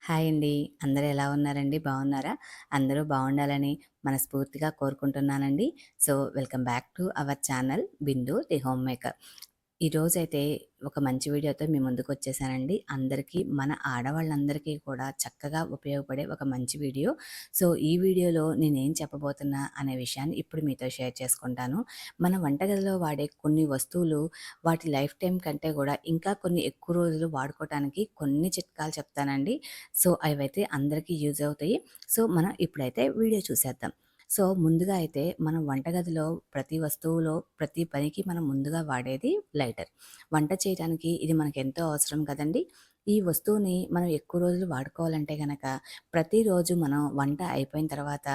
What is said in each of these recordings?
Hi అండి. అందరూ ఎలా ఉన్నారండి? బాగున్నారా? అందరూ బాగుండాలని మనస్ఫూర్తిగా కోరుకుంటున్నానండి. So, welcome back to our channel 'Bindu the home maker'. ఈరోజైతే ఒక మంచి వీడియోతో మీ ముందుకొచ్చేసానండి. అందరికీ మన ఆడవాళ్ళందరికీ కూడా చక్కగా ఉపయోగపడే ఒక మంచి వీడియో. సో, ఈ వీడియోలో నేనేం చెప్పబోతున్నా అనే విషయాన్ని ఇప్పుడు మీతో షేర్ చేసుకుంటాను. మన వంటగదిలో వాడే కొన్ని వస్తువులు వాటి లైఫ్ టైమ్ కంటే గూడా ఇంకా కొన్ని ఎక్కువ రోజులు వాడుకోవటానికి కొన్ని చిట్కాలు చెప్తానండి. సో, అవైతే అందరికీ యూజ్ అవుతాయి. సో, మనం ఇప్పుడైతే వీడియో చూసేద్దాం. సో, ముందుగా అయితే మనం వంటగదిలో ప్రతి వస్తువులో, ప్రతి పనికి మనం ముందుగా వాడేది లైటర్. వంట చేయడానికి ఇది మనకెంతో అవసరం కదండీ! ఈ వస్తువుని మనం ఎక్కువ రోజులు వాడుకోవాలంటే గనక, ప్రతిరోజు మనం వంట అయిపోయిన తర్వాత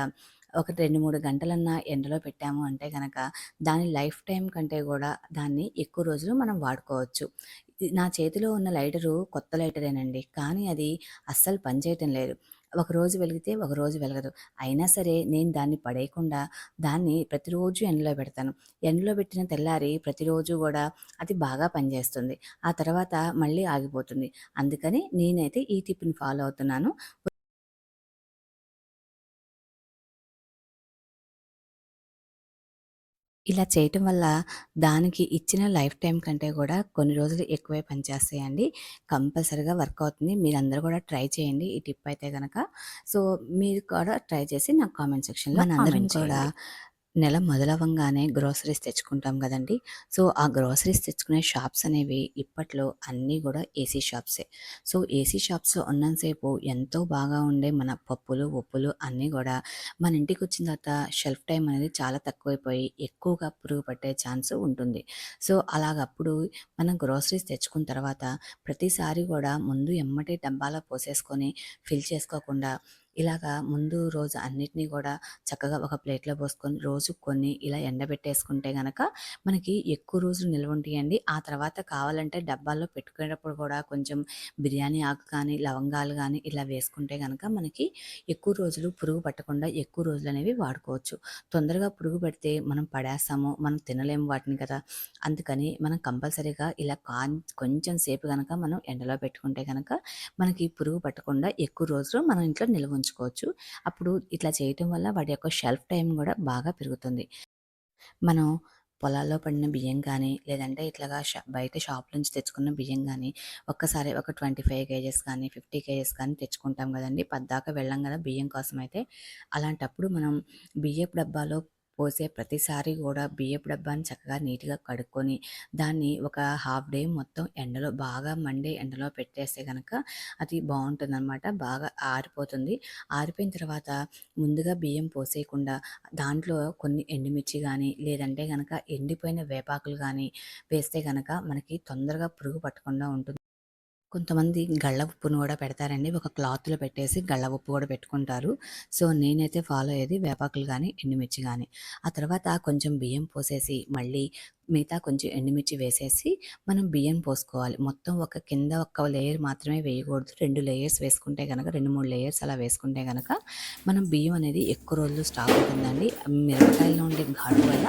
ఒక 2, 3 గంటలన్నా ఎండలో పెట్టాము అంటే గనక, దాని లైఫ్ టైమ్ కంటే గూడా దాన్ని ఎక్కువ రోజులు మనం వాడుకోవచ్చు. నా చేతిలో ఉన్న లైటరు కొత్త లైటరేనండి. కానీ అది అస్సలు పనిచేయటం లేదు. ఒకరోజు వెలిగితే ఒకరోజు వెలగదు. అయినా సరే నేను దాన్ని పడేయకుండా దాన్ని ప్రతిరోజు ఎండలో పెడతాను. ఎండలో పెట్టిన తెల్లారి ప్రతిరోజు గూడా అది బాగా పనిచేస్తుంది. ఆ తర్వాత మళ్ళీ ఆగిపోతుంది. అందుకని నేనైతే ఈ టిప్‌ని ఫాలో అవుతున్నాను. ఇలా చేయటం వల్ల దానికి ఇచ్చిన లైఫ్ టైమ్ కంటే గూడా కొన్ని రోజులు ఎక్కువే పనిచేస్తాయండి. కంపల్సరీగా వర్క్ అవుతుంది. మీరందరూ గూడా ట్రై చేయండి ఈ టిప్ అయితే గనక. సో, మీరు కూడా ట్రై చేసి నాకు కామెంట్ సెక్షన్‌లో మనందరం కామెంట్ కూడా చేయండి. నెల మొదలవ్వంగానే గ్రోసరీస్ తెచ్చుకుంటాం గదండీ! సో, ఆ గ్రోసరీస్ తెచ్చుకునే షాప్స్ అనేవి ఇప్పట్లో అన్నీ గూడా ఏసీ షాప్సే. సో, ఏసీ షాప్స్‌లో ఉన్నంత సేపు ఎంతో బాగా ఉండే మన పప్పులు, ఉప్పులు అన్నీ గూడా మన ఇంటికొచ్చిన తర్వాత షెల్ఫ్ టైమ్ అనేది చాలా తక్కువైపోయి ఎక్కువగా పురుగు పట్టే ఛాన్స్ ఉంటుంది. సో, అలాగప్పుడు మనం గ్రోసరీస్ తెచ్చుకున్న తర్వాత ప్రతిసారి గూడా ముందు ఎమ్మటే డబ్బాలో పోసేసుకొని ఫిల్ చేసుకోకుండా ఇలాగా ముందు రోజు అన్నిటిని గూడా చక్కగా ఒక ప్లేట్‌లో పోసుకొని రోజు కొన్ని ఇలా ఎండబెట్టేసుకుంటే గనక మనకి ఎక్కువ రోజులు నిల్వుంటాయండి. ఆ తర్వాత కావాలంటే డబ్బాల్లో పెట్టుకునేటప్పుడు కూడా కొంచెం బిర్యానీ ఆకు కానీ, లవంగాలు గానీ ఇలా వేసుకుంటే గనక మనకి ఎక్కువ రోజులు పురుగు పట్టకుండా ఎక్కువ రోజులనేవి వాడుకోవచ్చు. తొందరగా పురుగు పడితే మనం పడేస్తాము. మనం తినలేము వాటిని కదా! అందుకని మనం కంపల్సరీగా ఇలా కొంచెం సేపు గనక మనం ఎండలో పెట్టుకుంటే గనక మనకి పురుగు పట్టకుండా ఎక్కువ రోజులు మనం ఇంట్లో నిల్వ ఉంచుకోవచ్చు. అప్పుడు ఇట్లా చేయటం వల్ల వాటి యొక్క షెల్ఫ్ టైమ్ గూడా బాగా పెరుగుతుంది. మనం పొలాల్లో పండిన బియ్యం కానీ, లేదంటే ఇట్లాగా బయట షాప్ నుంచి తెచ్చుకున్న బియ్యం గానీ, ఒక్కసారి ఒక 25 కేజెస్ కానీ, 50 కేజెస్ కానీ తెచ్చుకుంటాం గదండీ! పద్దాక వెళ్ళం గదా! బియ్యం కోసమైతే. అలాంటప్పుడు మనం బియ్యపు డబ్బాలో పోసే ప్రతిసారి గూడా బియ్యపు డబ్బాని చక్కగా నీట్‌గా కడుక్కొని, దాన్ని ఒక హాఫ్ డే మొత్తం ఎండలో బాగా మండే ఎండలో పెట్టేస్తే గనక అది బావుంటుందనమాట. బాగా ఆరిపోతుంది. ఆరిపోయిన తర్వాత ముందుగా బియ్యం పోసేయకుండా దాంట్లో కొన్ని ఎండుమిర్చి గానీ, లేదంటే గనక ఎండిపోయిన వేపాకులు గానీ వేస్తే గనక మనకి తొందరగా పురుగు పట్టకుండా ఉంటుంది. కొంతమంది గళ్ళ ఉప్పును గూడా పెడతారండి. ఒక క్లాత్‌లో పెట్టేసి గళ్ళ ఉప్పు గూడా పెట్టుకుంటారు. సో, నేనైతే ఫాలో అయ్యేది వేపాకులు గానీ, ఎండుమిర్చి గానీ. ఆ తర్వాత కొంచెం బియ్యం పోసేసి, మళ్ళీ మిగతా కొంచెం ఎండుమిర్చి వేసేసి, మనం బియ్యం పోసుకోవాలి. మొత్తం ఒక కింద ఒక లేయర్ మాత్రమే వేయకూడదు. 2 లేయర్స్ వేసుకుంటే గనక 2, 3 లేయర్స్ అలా వేసుకుంటే గనక, మనం బియ్యం అనేది ఎక్కువ రోజులు స్టాక్ ఉంటుందండి. మిరపకాయల్లో ఉండే ఘాటు వల్ల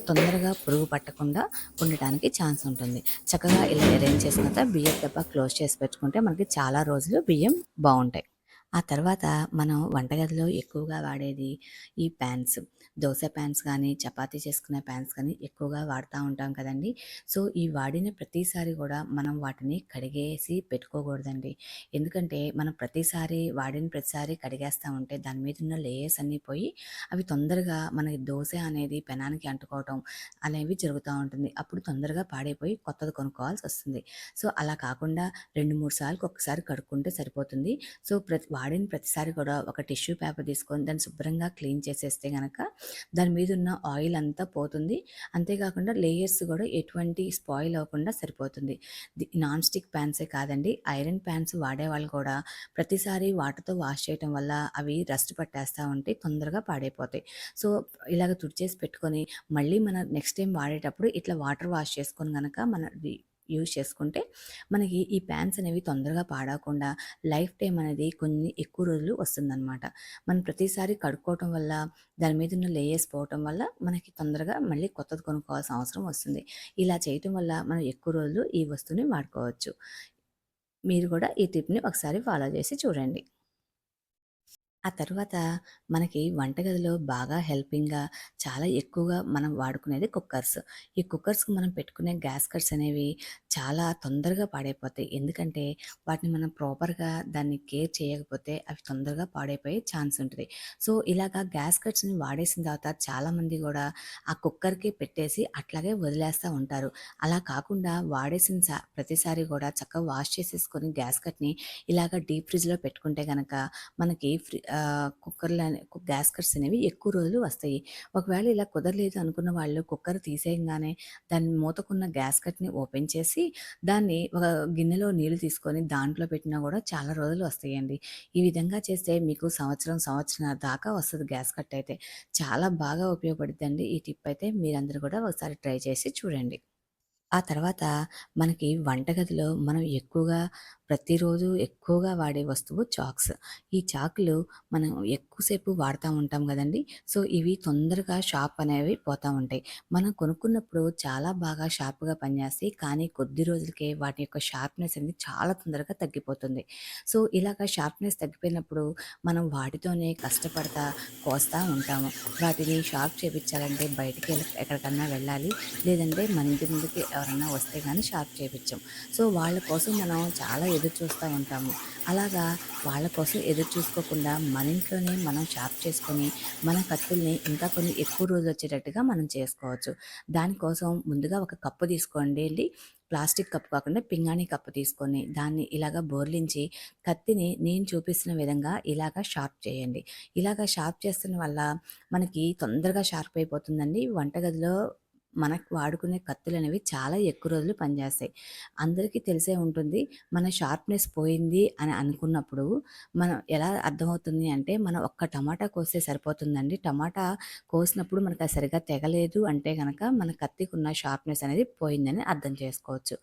తొందరగా పురుగు పట్టకుండా ఉండటానికి ఛాన్స్ ఉంటుంది. చక్కగా ఇలా అరేంజ్ చేసుకున్న తర్వాత బియ్యపు డబ్బా క్లోజ్ చేసి పెట్టుకుంటే మనకి చాలా రోజులు బియ్యం బావుంటాయి. ఆ తర్వాత మనం వంటగదిలో ఎక్కువగా వాడేది ఈ పాన్స్. దోస పాన్స్ కానీ, చపాతీ చేసుకునే పాన్స్ కానీ ఎక్కువగా వాడుతా ఉంటాం కదండీ! సో, ఈ వాడిన ప్రతిసారి గూడా మనం వాటిని కడిగేసి పెట్టుకోకూడదండి. ఎందుకంటే, మనం ప్రతిసారి వాడిన ప్రతిసారి కడిగేస్తా ఉంటే దాని మీదున్న లేయర్స్ అన్నీ పోయి, అవి తొందరగా మనకి దోస అనేది పెనానికి అంటుకోవటం అనేవి జరుగుతా ఉంటుంది. అప్పుడు తొందరగా పాడైపోయి కొత్తది కొనుక్కోవాల్సొస్తుంది. సో, అలా కాకుండా 2, 3 సార్లుకి ఒక్కసారి కడుక్కుంటే సరిపోతుంది. సో, వాడిన ప్రతిసారి కూడా ఒక టిష్యూ పేపర్ తీసుకొని దాన్ని శుభ్రంగా క్లీన్ చేసేస్తే గనక దాని మీదున్న ఆయిల్ అంతా పోతుంది. అంతేకాకుండా లేయర్స్ కూడా ఎటువంటి స్పాయిల్ అవ్వకుండా సరిపోతుంది. నాన్ స్టిక్ ప్యాన్సే కాదండి, ఐరన్ ప్యాన్స్ వాడేవాళ్ళు కూడా ప్రతిసారి వాటర్‌తో వాష్ చేయటం వల్ల అవి రస్ట్ పట్టేస్తా ఉంటే తొందరగా పాడైపోతాయి. సో, ఇలాగ తుడిచేసి పెట్టుకొని మళ్ళీ మన నెక్స్ట్ టైమ్ వాడేటప్పుడు ఇట్లా వాటర్ వాష్ చేసుకొని గనక మన యూజ్ చేసుకుంటే మనకి ఈ ప్యాన్స్ అనేవి తొందరగా పాడవకుండా లైఫ్ టైమ్ అనేది కొన్ని ఎక్కువ రోజులు వస్తుందనమాట. మనం ప్రతిసారి కడుక్కోవటం వల్ల దాని మీద ఉన్న లేయర్స్ పోవటం వల్ల మనకి తొందరగా మళ్ళీ కొత్తది కొనుక్కోవాల్సిన అవసరం వస్తుంది. ఇలా చేయటం వల్ల మనం ఎక్కువ రోజులు ఈ వస్తువుని వాడుకోవచ్చు. మీరు కూడా ఈ టిప్‌ని ఒకసారి ఫాలో చేసి చూడండి. ఆ తరువాత మనకి వంటగదిలో బాగా హెల్పింగ్‌గా చాలా ఎక్కువగా మనం వాడుకునేది కుక్కర్స్. ఈ కుక్కర్స్‌కి మనం పెట్టుకునే గ్యాస్ కట్స్ అనేవి చాలా తొందరగా పాడైపోతాయి. ఎందుకంటే వాటిని మనం ప్రాపర్‌గా దాన్ని కేర్ చేయకపోతే అవి తొందరగా పాడైపోయే ఛాన్స్ ఉంటది. సో, ఇలాగా గ్యాస్ కట్స్‌ని వాడేసిన తర్వాత చాలామంది గూడా ఆ కుక్కర్‌కి పెట్టేసి అట్లాగే వదిలేస్తా ఉంటారు. అలా కాకుండా వాడేసిన ప్రతిసారి గూడా చక్కగా వాష్ చేసేసుకొని గ్యాస్ కట్‌ని ఇలాగ డీప్ ఫ్రిడ్జ్‌లో పెట్టుకుంటే గనక మనకి కుక్కర్‌లనే గ్యాస్ కట్స్ అనేవి ఎక్కువ రోజులు వస్తాయి. ఒకవేళ ఇలా కుదరలేదు అనుకున్న వాళ్ళు కుక్కర్ తీసేయంగానే దాని మూతకున్న గ్యాస్ కట్‌ని ఓపెన్ చేసి దాన్ని ఒక గిన్నెలో నీళ్లు తీసుకొని దాంట్లో పెట్టినా కూడా చాలా రోజులు వస్తాయండి. ఈ విధంగా చేస్తే మీకు సంవత్సరంన్నర దాకా వస్తది గ్యాస్ కట్ అయితే. చాలా బాగా ఉపయోగపడిద్దండి ఈ టిప్ అయితే. మీరందరూ కూడా ఒకసారి ట్రై చేసి చూడండి. ఆ తర్వాత మనకి వంటగదిలో మనం ప్రతిరోజు ఎక్కువగా వాడే వస్తువు చాక్స్. ఈ చాకులు మనం ఎక్కువసేపు వాడుతా ఉంటాం గదండీ! సో, ఇవి తొందరగా షార్ప్ అనేవి పోతా ఉంటాయి. మనం కొనుక్కున్నప్పుడు చాలా బాగా షార్ప్‌గా పనిచేస్తాయి. కానీ కొద్ది రోజులకే వాటి యొక్క షార్ప్‌నెస్ అనేది చాలా తొందరగా తగ్గిపోతుంది. సో, ఇలాగ షార్ప్‌నెస్ తగ్గిపోయినప్పుడు మనం వాటితోనే కష్టపడతా కోస్తా ఉంటాము. వాటిని షార్ప్ చేపిచ్చాలంటే ఎక్కడికన్నా వెళ్ళాలి. లేదంటే మన ఇంటి ముందుకి ఎవరన్నా వస్తే గానీ షార్ప్ చేపిచ్చం. సో, వాళ్ళ కోసం మనం చాలా ఎదురు చూస్తా ఉంటాము. అలాగా వాళ్ళ కోసం ఎదురు చూసుకోకుండా మన ఇంట్లోనే మనం షార్ప్ చేసుకొని, మన కత్తుల్ని ఇంకా కొన్ని ఎక్కువ రోజులొచ్చేటట్టుగా మనం చేసుకోవచ్చు. దానికోసం ముందుగా ఒక కప్పు తీసుకోండి అండి. ప్లాస్టిక్ కప్పు కాకుండా పింగాణీ కప్పు తీసుకొని, దాన్ని ఇలాగ బోర్లించి కత్తిని నేను చూపిస్తున్న విధంగా ఇలాగ షార్ప్ చేయండి. ఇలాగ షార్ప్ చేస్తున్న వల్ల మనకి తొందరగా షార్ప్ అయిపోతుందండి. వంటగదిలో మనకు వాడుకునే కత్తులనేవి చాలా ఎక్కువ రోజులు పనిచేస్తాయి. అందరికీ తెలిసే ఉంటుంది. మన షార్ప్‌నెస్ పోయింది అని అనుకున్నప్పుడు మనం ఎలా అర్థమవుతుంది అంటే, మనం ఒక్క టమాటా కోస్తే సరిపోతుందండి. టమాటా కోసినప్పుడు మనకు అది సరిగ్గా తెగలేదు అంటే గనక మన కత్తికున్న షార్ప్‌నెస్ అనేది పోయిందని అర్థం చేసుకోవచ్చు.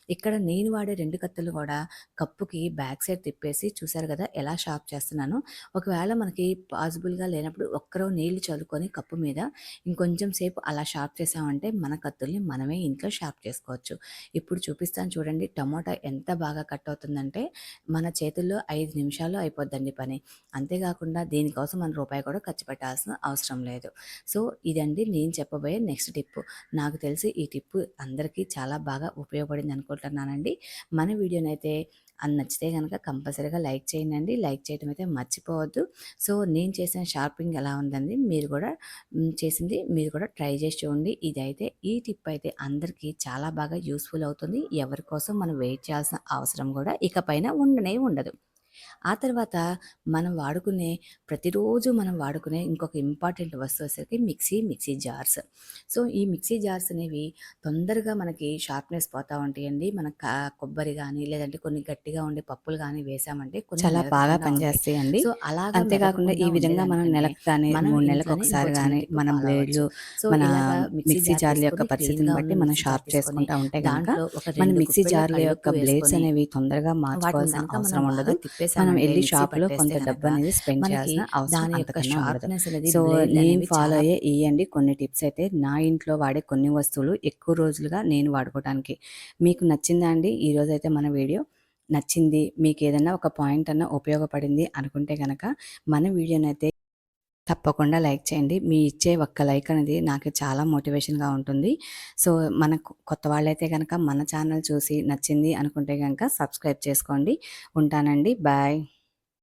ఇక్కడ నేను వాడే 2 కత్తులు కూడా కప్పుకి బ్యాక్ సైడ్ తిప్పేసి చూసారు గదా! ఎలా షార్ప్ చేస్తున్నానో. ఒకవేళ మనకి పాసిబుల్‌గా లేనప్పుడు ఒక్కరో నీళ్లు చల్లుకొని కప్పు మీద ఇంకొంచెం సేపు అలా షార్ప్ చేసామంటే మన కత్తుల్ని మనమే ఇంట్లో షార్ప్ చేసుకోవచ్చు. ఇప్పుడు చూపిస్తాను చూడండి టమోటా ఎంత బాగా కట్ అవుతుందంటే మన చేతుల్లో 5 నిమిషాల్లో అయిపోద్దండి పని. అంతేకాకుండా దీనికోసం మనం రూపాయి కూడా ఖర్చు పెట్టాల్సిన అవసరం లేదు. సో, ఇదండి నేను చెప్పబోయే నెక్స్ట్ టిప్పు. నాకు తెలిసి ఈ టిప్పు అందరికీ చాలా బాగా ఉపయోగపడింది అనుకుంటున్నానండి. మన వీడియోనైతే నచ్చితే గనక కంపల్సరీగా లైక్ చేయండండి. లైక్ చేయడం అయితే మర్చిపోవద్దు. సో, నేను చేసిన షార్పింగ్ ఎలా ఉందండి మీరు కూడా చేసింది మీరు కూడా ట్రై చేసి చూడండి. ఈ టిప్ అయితే అందరికీ చాలా బాగా యూస్‌ఫుల్ అవుతుంది. ఎవరి కోసం మనం వెయిట్ చేయాల్సిన అవసరం కూడా ఇకపైన ఉండనే ఉండదు. ఆ తర్వాత ప్రతిరోజు మనం వాడుకునే ఇంకొక ఇంపార్టెంట్ వస్తువు వచ్చేసరికి మిక్సీ జార్స్. సో, ఈ మిక్సీ జార్స్ అనేవి తొందరగా మనకి షార్ప్‌నెస్ పోతా ఉంటాయండి. మనం కొబ్బరి గానీ, లేదంటే కొన్ని గట్టిగా ఉండే పప్పులు గానీ వేసామంటే కొన్ని చాలా బాగా మెదగకుండా ఉంటాయి. పనిచేస్తాయండి. సో, అలాగా అంతేకాకుండా మెదగకుండా ఈ విధంగా మనం ఉండేదానికంటే నెలకు కానీ, మనం 3 ఇంట్లోనే ఇంకో నెలలకొకసారి చిన్న గానీ, టిప్ మన ఫాలో అవ్వచ్చు. బ్లేడ్లు, సో, మన ఇలాగా మిక్సీ మిక్సీ జార్ జార్ల యొక్క తీసుకొని పరిస్థితిని క్లీన్‌గా ఉన్న బట్టి మనం మిక్సీ జార్ షార్ప్ తీసుకొని చేసుకుంటా ఉంటే గనక, దాంట్లో ఒక మన 2 మిక్సీ గుప్పెళ్ళు జార్ల యొక్క కల్లుప్పు బ్లేడ్స్ వేసుకొని అనేవి తొందరగా వాటిని మార్చుకోవాల్సిన గనక మనం అవసరం బాగా ఉండదు. మనం తిప్పేసామంటే ఎళ్లి మిక్సీ షాప్‌లో కొంత పట్టేస్తే గనక డబ్బనేది స్పెండ్ మనకి చేయాల్సిన అవసరం దాని యొక్క అంతకన్నా ఉండదు. షార్ప్‌నెస్ అనేది సో, నేను బ్లేడ్‌లనేవి ఫాలో చాలా అయ్యే ఇయ్యండి కొన్ని టిప్స్ అయితే. నా ఇంట్లో వాడే కొన్ని వస్తువులు ఎక్కువ రోజులుగా నేను వాడుకోవటానికి. మీకు నచ్చిందా అండి ఈరోజైతే మన వీడియో? నచ్చింది, మీకేదన్నా ఒక పాయింట్ అన్నా ఉపయోగపడింది అనుకుంటే గనక మన వీడియోనైతే తప్పకుండా లైక్ చేయండి. మీ ఇచ్చే ఒక్క లైక్ అనేది నాకు చాలా మోటివేషన్‌గా ఉంటుంది. సో, మనకు కొత్త వాళ్ళైతే గనక మన ఛానల్ చూసి నచ్చింది అనుకుంటే గనక సబ్స్క్రైబ్ చేసుకోండి. ఉంటానండి. బాయ్.